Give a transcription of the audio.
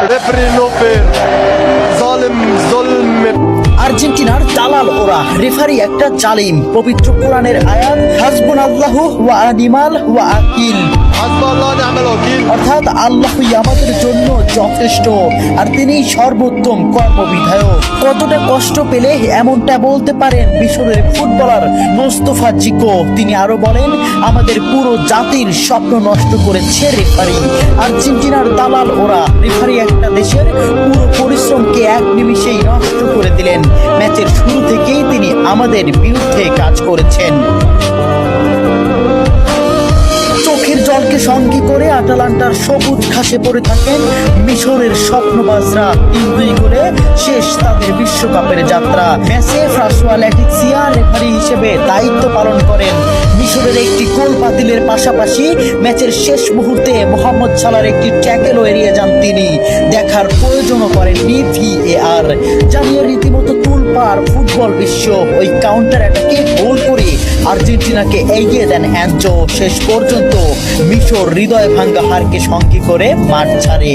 Referee no fair, জালিম জুলম। আর্জেন্টিনার দালাল ওরা, রেফারি একটা জালিম। পবিত্র কোরআনের আয়াত হাসবুনাল্লাহু ওয়া নিমাল ওয়াকিল, হাসবুল্লাহ নি'মাল ওয়াকিল, অর্থাৎ আল্লাহই আমাদের জন্য যথেষ্ট আর তিনি সর্বোত্তম কর্মবিধায়ক। কতটা কষ্ট পেলে এমনটা বলতে পারেন মিশরের ফুটবলার মোস্তফা জিকো। তিনি আরো বলেন, আমাদের পুরো জাতির স্বপ্ন নষ্ট করেছে রেফারি। আর্জেন্টিনার দালাল ওরা, রেফারি একটা দেশের পুরো পরিশ্রমকে এক নিমিষেই নষ্ট করে দিলেন। ম্যাচের শুরু থেকেই তিনি আমাদের বিরুদ্ধে কাজ করেছেন। চোখের জলকে সঙ্গী করে আটালান্টার সবুজ ঘাসে পড়ে থাকেন মিশরের স্বপ্নবাজরা। 3-2 গোলে শেষ তাদের বিশ্বকাপের যাত্রা। ম্যাচে ফ্রাসোয়া ল্যাটিসিয়া রেফারি হিসেবে দায়িত্ব পালন করেন। মিশরের একটি গোল বাতিলের পাশাপাশি ম্যাচের শেষ মুহূর্তে মোহাম্মদ সালার একটি ট্যাকেলও এড়িয়ে যান তিনি। দেখার প্রয়োজনও করেননি VAR। জানিয়ে রীতিমতো তুলপাড় ফুটবল বিশ্ব। ওই কাউন্টার অ্যাটাকে গোল করে আর্জেন্টিনাকে এগিয়ে দেন অ্যাঞ্জো। শেষ পর্যন্ত মিশর হৃদয় ভাঙ্গা হারকে সঙ্গী করে মাঠ ছাড়ে।